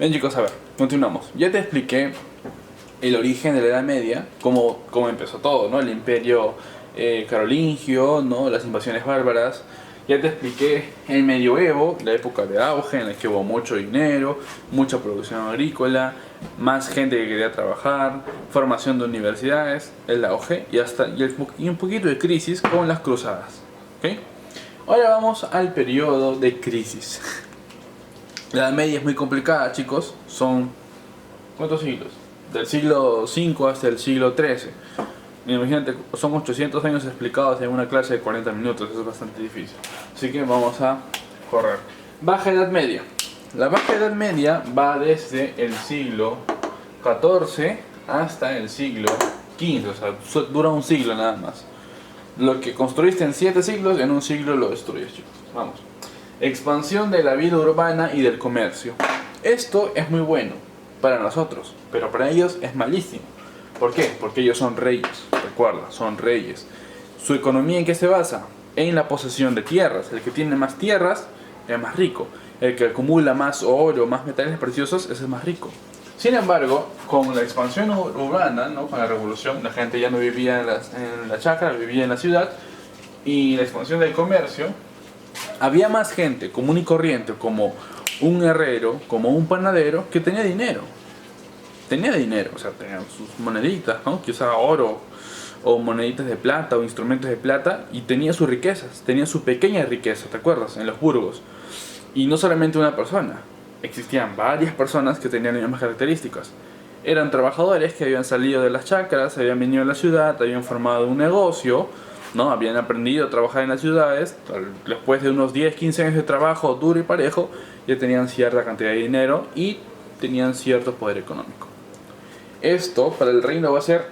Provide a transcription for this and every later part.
Bien chicos, a ver, continuamos. Ya te expliqué el origen de la Edad Media, cómo empezó todo, ¿no? El imperio carolingio, ¿no? Las invasiones bárbaras. Ya te expliqué el medioevo, la época de auge en la que hubo mucho dinero, mucha producción agrícola, más gente que quería trabajar, formación de universidades, el auge y un poquito de crisis con las cruzadas. ¿Ok? Ahora vamos al periodo de crisis. La Edad Media es muy complicada, chicos. Son... ¿cuántos siglos? Del siglo V hasta el siglo XIII. Imagínate, son 800 años explicados en una clase de 40 minutos. Eso es bastante difícil. Así que vamos a correr. Baja Edad Media. La Baja Edad Media va desde el siglo XIV hasta el siglo XV. O sea, dura un siglo nada más. Lo que construiste en 7 siglos, en un siglo lo destruyes, chicos. Vamos. Expansión de la vida urbana y del comercio. Esto es muy bueno para nosotros, pero para ellos es malísimo. ¿Por qué? Porque ellos son reyes, recuerda, son reyes. ¿Su economía en qué se basa? En la posesión de tierras. El que tiene más tierras es más rico. El que acumula más oro, más metales preciosos, ese es más rico. Sin embargo, con la expansión urbana, ¿no? Con la revolución, la gente ya no vivía en la chacra, vivía en la ciudad. Y la expansión del comercio, había más gente común y corriente, como un herrero, como un panadero, que tenía dinero. Tenía dinero, o sea, tenía sus moneditas, ¿no? Que usaba oro, o moneditas de plata, o instrumentos de plata, y tenía sus riquezas, tenía su pequeña riqueza, ¿te acuerdas? En los burgos. Y no solamente una persona, existían varias personas que tenían las mismas características. Eran trabajadores que habían salido de las chacras, habían venido a la ciudad, habían formado un negocio, ¿no? Habían aprendido a trabajar en las ciudades. Después de unos 10, 15 años de trabajo duro y parejo, ya tenían cierta cantidad de dinero y tenían cierto poder económico. Esto para el reino va a ser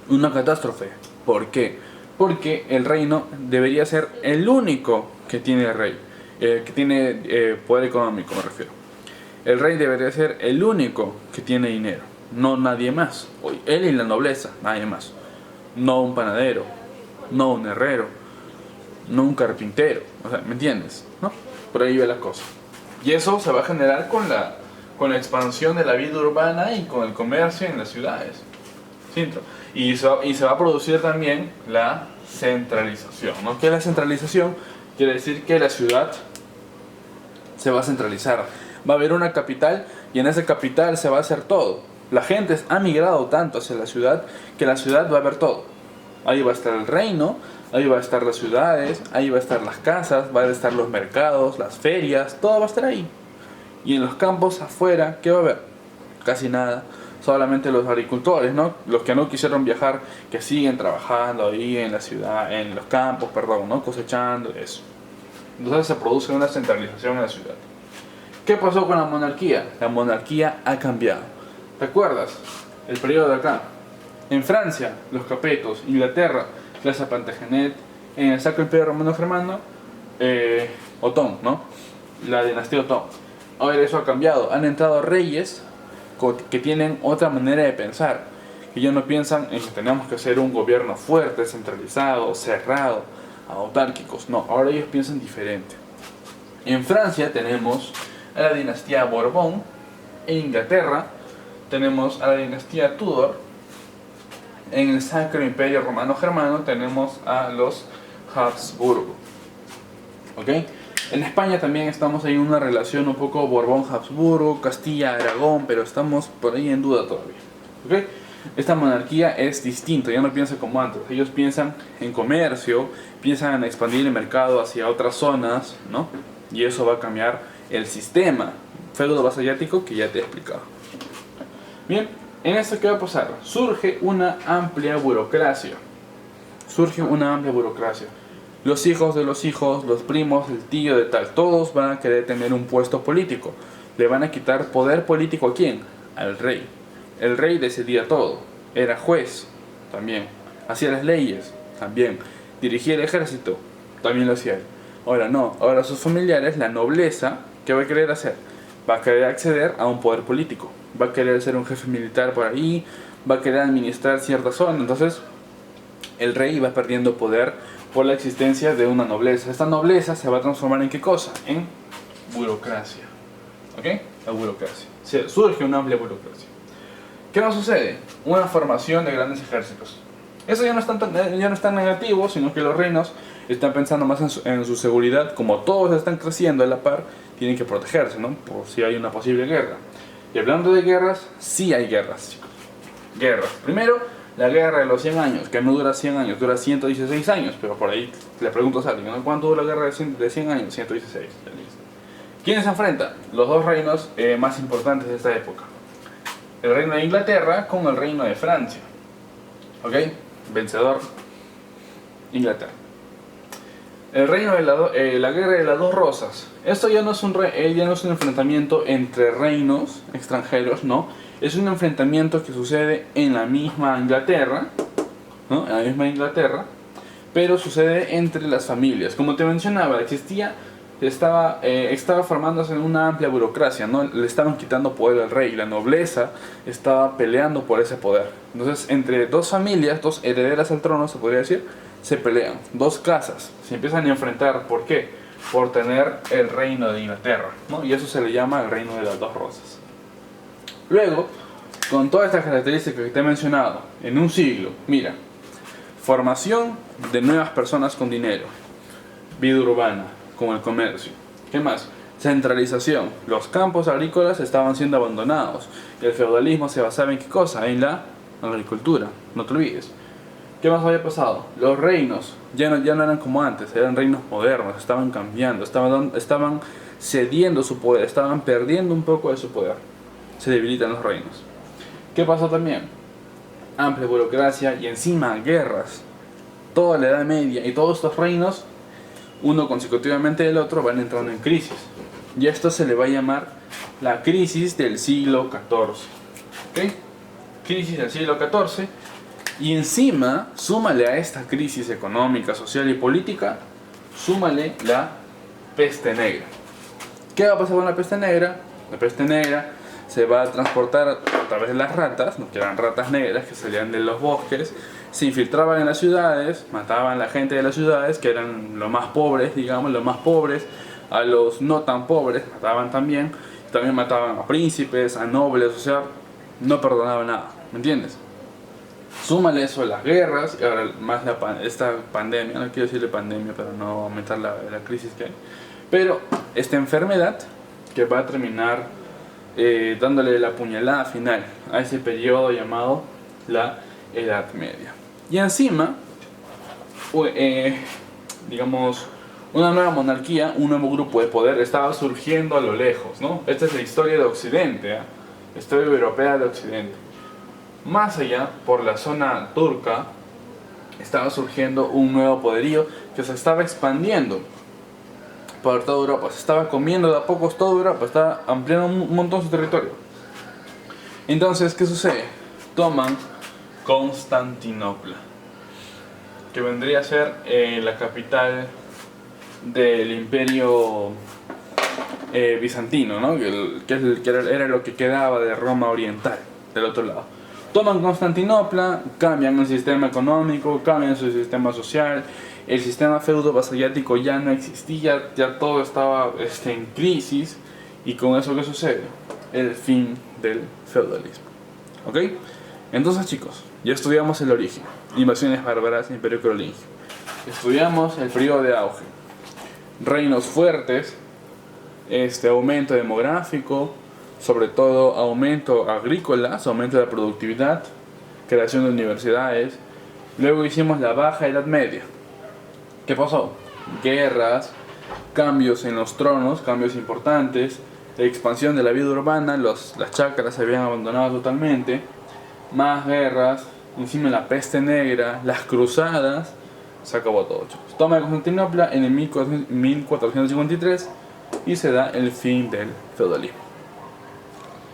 una catástrofe. ¿Por qué? Porque el reino debería ser el único que tiene rey, que tiene poder económico, me refiero. El rey debería ser el único que tiene dinero, no nadie más. Él y la nobleza, nadie más. No un panadero, no un herrero, no un carpintero. O sea, ¿me entiendes? ¿No? Por ahí va la cosa. Y eso se va a generar con la expansión de la vida urbana y con el comercio en las ciudades. ¿Cierto? Y se va a producir también la centralización, ¿no? ¿Qué es la centralización? Quiere decir que la ciudad se va a centralizar. Va a haber una capital y en esa capital se va a hacer todo. La gente ha migrado tanto hacia la ciudad que la ciudad va a haber todo. Ahí va a estar el reino, ahí va a estar las ciudades, ahí va a estar las casas, van a estar los mercados, las ferias, todo va a estar ahí. Y en los campos afuera, ¿qué va a haber? Casi nada. Solamente los agricultores, ¿no? Los que no quisieron viajar, que siguen trabajando ahí en la ciudad, en los campos, perdón, ¿no? Cosechando, eso. Entonces se produce una centralización en la ciudad. ¿Qué pasó con la monarquía? La monarquía ha cambiado. ¿Te acuerdas? El periodo de acá. En Francia, los capetos. Inglaterra, Plaza Plantagenet. En el Sacro Imperio Romano Germano, Otón, ¿no? La dinastía Otón. Ahora eso ha cambiado. Han entrado reyes que tienen otra manera de pensar. Que ya no piensan en que tenemos que hacer un gobierno fuerte, centralizado, cerrado, autárquicos. No, ahora ellos piensan diferente. En Francia tenemos a la dinastía Borbón. En Inglaterra tenemos a la dinastía Tudor. En el Sacro Imperio Romano Germano tenemos a los Habsburgo. ¿Ok? En España también estamos en una relación un poco Borbón-Habsburgo, Castilla-Aragón, pero estamos por ahí en duda todavía. ¿Ok? Esta monarquía es distinta, ya no piensa como antes. Ellos piensan en comercio, piensan en expandir el mercado hacia otras zonas, ¿no? Y eso va a cambiar el sistema feudo-vasallático que ya te he explicado. Bien, en esto ¿qué va a pasar? Surge una amplia burocracia. Los hijos de los hijos, los primos, el tío de tal, todos van a querer tener un puesto político. Le van a quitar poder político ¿a quién? Al rey. El rey decidía todo. Era juez, también. Hacía las leyes, también. Dirigía el ejército, también lo hacía él. Ahora no, ahora sus familiares, la nobleza, ¿qué va a querer hacer? Va a querer acceder a un poder político. Va a querer ser un jefe militar por ahí, va a querer administrar cierta zona. Entonces, el rey va perdiendo poder por la existencia de una nobleza. Esta nobleza se va a transformar en ¿qué cosa? En burocracia. ¿Ok? la burocracia. Surge una amplia burocracia. ¿Qué nos sucede? Una formación de grandes ejércitos. Eso ya no es tan negativo, sino que los reinos están pensando más en su seguridad. Como todos están creciendo a la par, tienen que protegerse, ¿no? Por si hay una posible guerra. Y hablando de guerras, sí hay guerras, chicos. Guerras. Primero, la guerra de los 100 años, que no dura 100 años, dura 116 años. Pero por ahí le pregunto a alguien, ¿no? ¿Cuánto dura la guerra de 100 años? 116. ¿Quiénes se enfrentan? Los dos reinos más importantes de esta época. El reino de Inglaterra con el reino de Francia. ¿Ok? Vencedor, Inglaterra. El reino de la guerra de las dos rosas. Esto ya no es un enfrentamiento entre reinos extranjeros, no. Es un enfrentamiento que sucede en la misma Inglaterra, ¿no? En la misma Inglaterra, pero sucede entre las familias. Como te mencionaba, estaba formándose una amplia burocracia, ¿no? Le estaban quitando poder al rey, la nobleza estaba peleando por ese poder. Entonces, entre dos familias, dos herederas al trono, se podría decir, se pelean. Dos casas se empiezan a enfrentar. ¿Por qué? Por tener el reino de Inglaterra, ¿no? Y eso se le llama el reino de las dos rosas. Luego, con todas estas características que te he mencionado, en un siglo, mira, formación de nuevas personas con dinero, vida urbana, como el comercio. ¿Qué más? Centralización. Los campos agrícolas estaban siendo abandonados. El feudalismo se basaba en ¿qué cosa? En la agricultura, no te olvides. ¿Qué más había pasado? Los reinos ya no eran como antes, eran reinos modernos, estaban cambiando, estaban cediendo su poder, estaban perdiendo un poco de su poder. Se debilitan los reinos. ¿Qué pasó también? Amplia burocracia y encima guerras. Toda la Edad Media y todos estos reinos, uno consecutivamente del otro, van entrando en crisis. Y esto se le va a llamar la crisis del siglo XIV. ¿Ok? Crisis del siglo XIV. Y encima, súmale a esta crisis económica, social y política, súmale la peste negra. ¿Qué va a pasar con la peste negra? La peste negra se va a transportar a través de las ratas, ¿no? Que eran ratas negras que salían de los bosques, se infiltraban en las ciudades, mataban a la gente de las ciudades, que eran los más pobres, digamos, los más pobres, a los no tan pobres, mataban también mataban a príncipes, a nobles, o sea, no perdonaban nada, ¿me entiendes? Súmale eso a las guerras, y ahora más esta pandemia, no quiero decirle pandemia para no aumentar la crisis que hay, pero esta enfermedad que va a terminar dándole la puñalada final a ese periodo llamado la Edad Media. Y encima, digamos, una nueva monarquía, un nuevo grupo de poder estaba surgiendo a lo lejos, ¿no? Esta es la historia de Occidente, ¿eh? La historia europea de Occidente. Más allá, por la zona turca, estaba surgiendo un nuevo poderío que se estaba expandiendo por toda Europa. Se estaba comiendo de a pocos toda Europa, estaba ampliando un montón su territorio. Entonces, ¿qué sucede? Toman Constantinopla, que vendría a ser la capital del imperio bizantino, ¿no? que era lo que quedaba de Roma oriental, del otro lado. Toman Constantinopla, cambian el sistema económico, cambian su sistema social, el sistema feudo-vasallático ya no existía, ya todo estaba en crisis, y con eso, ¿qué sucede? El fin del feudalismo. ¿Ok? Entonces, chicos, ya estudiamos el origen, invasiones bárbaras, imperio carolingio. Estudiamos el periodo de auge, reinos fuertes, aumento demográfico, sobre todo aumento agrícola, aumento de la productividad, creación de universidades. Luego hicimos la Baja Edad Media. ¿Qué pasó? Guerras, cambios en los tronos, cambios importantes, la expansión de la vida urbana, las chacras se habían abandonado totalmente, más guerras, encima la peste negra, las cruzadas, se acabó todo, chicos. Toma de Constantinopla en el 1453 y se da el fin del feudalismo.